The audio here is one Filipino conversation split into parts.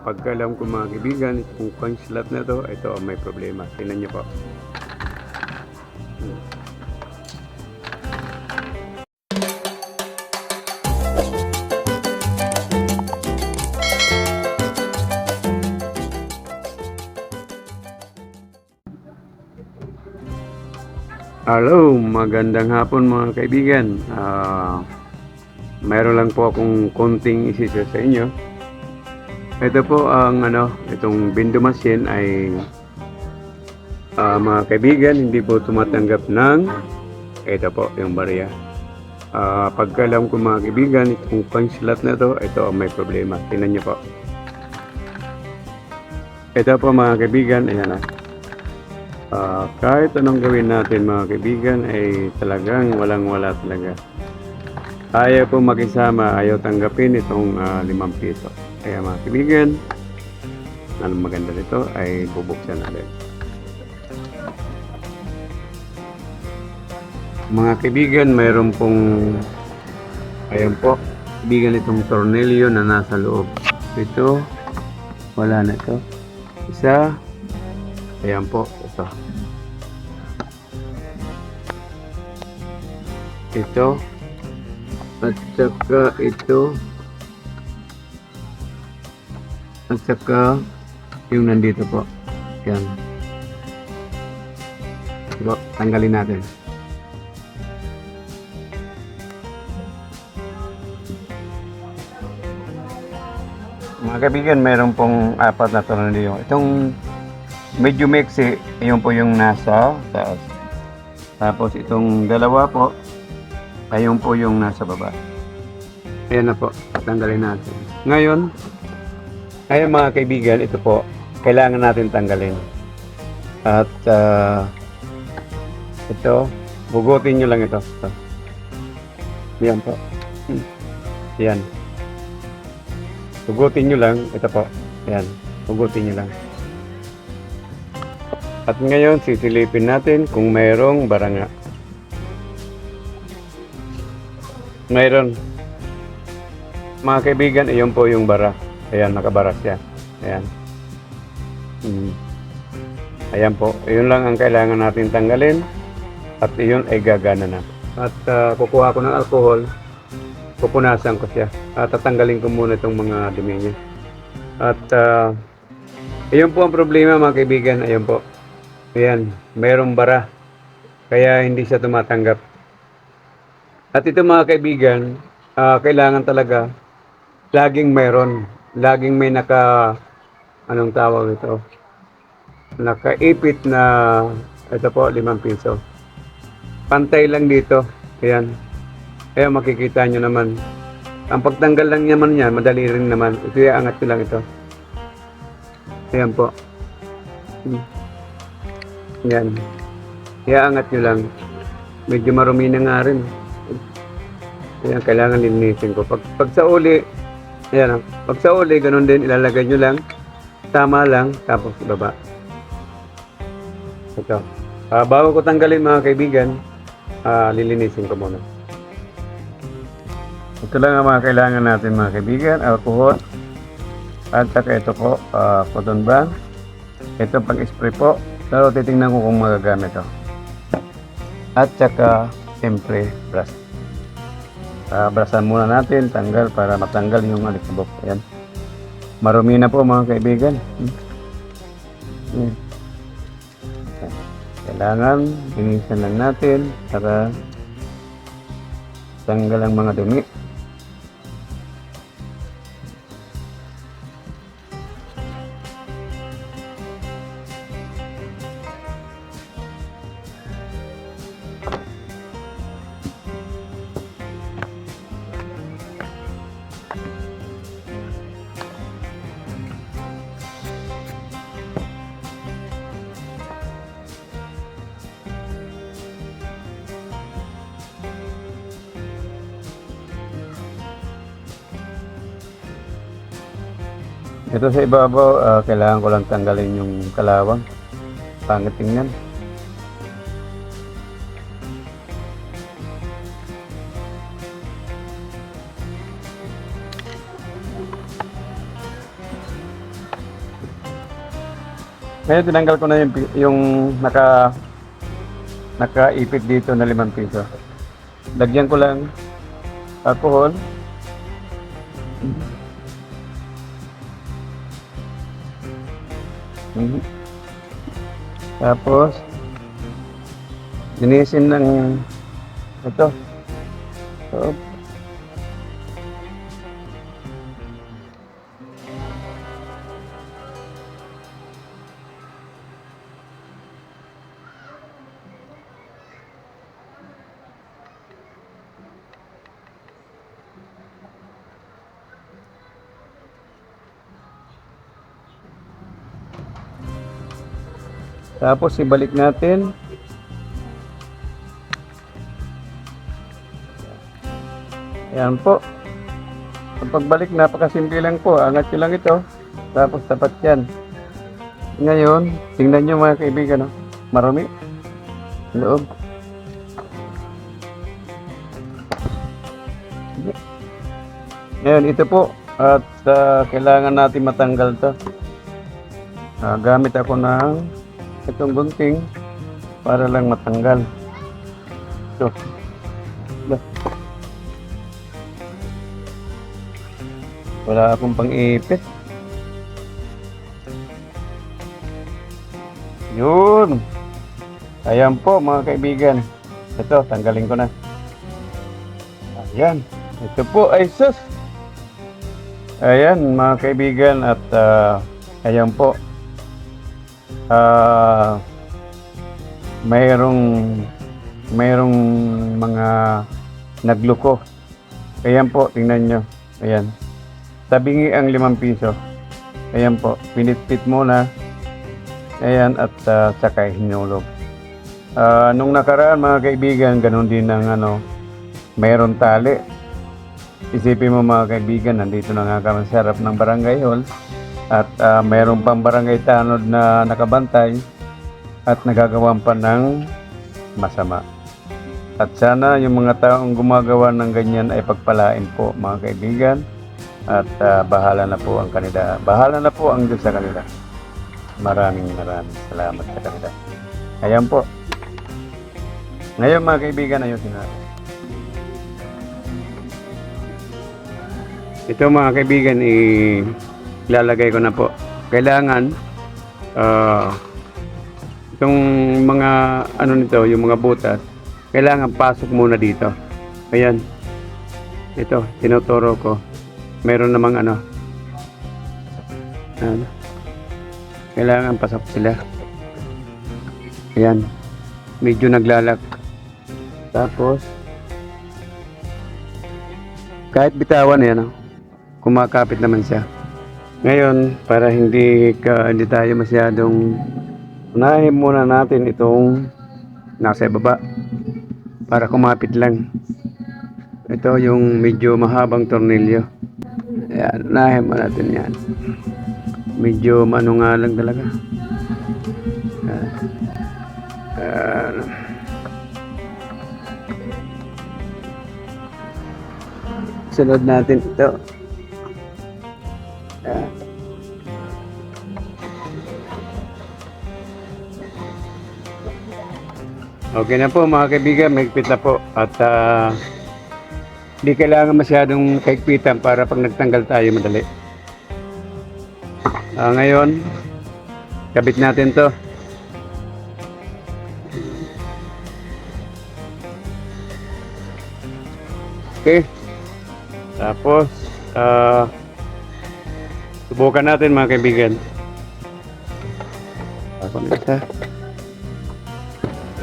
Pagka alam ko mga kaibigan, itong coin slot na to, ito ang may problema. Tingnan niyo po. Hello, magandang hapon mga kaibigan. Mayroon lang po akong konting isi-share sa inyo. Ito po ang itong Bindo machine ay mga kaibigan, hindi po tumatanggap ng ito po yung barya. Pagka alam ko mga kaibigan, itong punch slot na to, ito ang may problema. Tingnan niyo po. Ito po mga kaibigan, ayan kahit anong gawin natin mga kaibigan ay talagang walang-wala talaga. Ayaw po makisama, ayaw tanggapin itong 5 piso. Kaya mga kaibigan, ang maganda nito ay bubuksan natin. Mga kaibigan, mayroon pong ayan po, kaibigan itong tornilyo na nasa loob. Ito, wala na ito. Isa, ayan po, ito. Ito, at saka ito, at saka yung nandito po. Yan. So, tanggalin natin. Mga kaibigan, mayroon pong 4 na tornilyo. Itong medyo mixi, yun po yung nasa taas. Tapos itong dalawa po, ayun po yung nasa baba. Ayan na po, tanggalin natin. Ngayon, ayun mga kaibigan, ito po, kailangan natin tanggalin. At ito, bugutin nyo lang ito. Yan po. Yan. Hugutin nyo lang, ito po. Ayan, hugutin nyo lang. At ngayon, sisilipin natin kung mayroong baranga. Mayroon. Mga kaibigan, iyon po yung bara. Ayan, nakabara siya. Ayan. Ayan po. Iyon lang ang kailangan natin tanggalin. At iyon ay gagana na. At kukuha ko ng alcohol. Pupunasan ko siya. At tatanggalin ko muna itong mga dumi niya. At iyon po ang problema mga kaibigan. Ayan po. Ayan. Mayroong bara. Kaya hindi siya tumatanggap. At ito mga kaibigan, kailangan talaga laging mayroon. Laging may anong tawag ito? Nakaipit na, ito po, 5 piso. Pantay lang dito. Ayan. Kaya makikita nyo naman. Ang pagtanggal lang naman yan, madali rin naman. Ito, iangat nyo lang ito. Ayan po. Ayan. Iangat nyo lang. Medyo marumi na nga rin. Ayan, kailangan linisin ko. Pag sa uli, ayan, pag sa uli, ganun din, ilalagay nyo lang. Tama lang, tapos baba. Ito. Bago ko tanggalin mga kaibigan, lilinisin ko muna. Ito lang ang mga kailangan natin mga kaibigan. Alcohol. At saka ito po, cotton band. Ito pang-spray po. Pero titingnan ko kung magagamit ito. At saka, siyempre, brush. Brasan muna natin, tanggal para matanggal yung alikabok. Ayan. Marumi na po mga kaibigan. Kailangan linisan lang natin para tanggal ang mga dumi. Ito sa ibabaw, kailangan ko lang tanggalin yung kalawang. Pangit tingnan. Ngayon tinanggal ko na yung nakaipit dito na 5 piso. Lagyan ko lang alcohol. Tapos linisin ng ito. So, tapos ibalik natin. Ayan po. Ang pagbalik, napakasimple lang po. Angat nyo lang ito. Tapos tapat yan. Ngayon, tingnan nyo mga kaibigan. No? Marami. Loob. Ngayon, ito po. At kailangan natin matanggal to. Gamit ako ng itong gunting para lang matanggal. Ito. Wala akong pang-ipit. Yun. Ayan po mga kaibigan. Ito, tanggalin ko na. Ayan. Ito po ay sus. Ayan mga kaibigan at ayan po. Mayroong mga nagluko. Ayan po, tingnan nyo. Ayan. Tabingi ang 5 piso. Ayan po, pinitpit muna. Ayan, at saka hinulog. Nung nakaraan mga kaibigan, ganun din ang mayroon tali. Isipin mo mga kaibigan, nandito na nga kami sa harap ng barangay hall. At mayroon pang barangay tanod na nakabantay at nagagawan pa ng masama. At sana yung mga taong gumagawa ng ganyan ay pagpalain po mga kaibigan. At bahala na po ang kanila. Bahala na po ang Diyos sa kanila. Maraming salamat sa kanila. Ayan po. Ngayon mga kaibigan, ayusin natin. Ito mga kaibigan, ilalagay ko na po. Kailangan itong mga nito, yung mga butas, kailangan pasok muna dito. Ayan. Ito, tinuturo ko. Meron namang kailangan pasok sila. Ayan. Medyo naglalak. Tapos kahit bitawan yan, kumakapit naman siya. Ngayon, para hindi tayo masyadong, unahin muna natin itong nasa baba para kumapit lang. Ito yung medyo mahabang tornilyo. Ayan, unahin mo natin yan. Medyo nga lang talaga. Sunod natin ito. Okay na po mga kaibigan, mahigpit na po. At hindi kailangan masyadong kahigpitan para pag nagtanggal tayo madali. Ngayon, kabit natin to. Okay. Tapos, subukan natin mga kaibigan.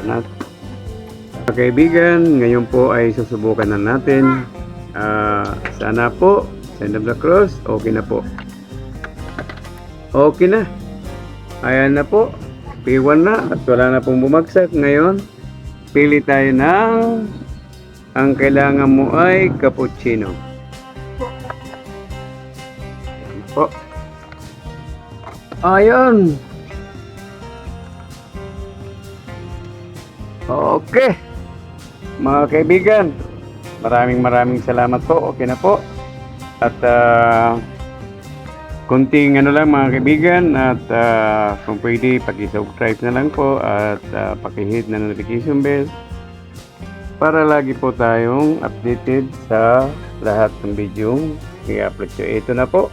Mga kaibigan, ngayon po ay susubukan na natin. Sana po, Sign of the Cross, okay na po. Okay na. Ayan na po. P1 na at wala na pong bumagsak. Ngayon, pili tayo ng ang kailangan mo ay cappuccino. Ayan po. Ayun. Okay. Mga kaibigan, maraming salamat po. Okay na po. At Kunting ano lang mga kaibigan at kung pwede paki-subscribe na lang po at paki-hit na notification bell para lagi po tayong updated sa lahat ng video i-upload ko. Ito na po.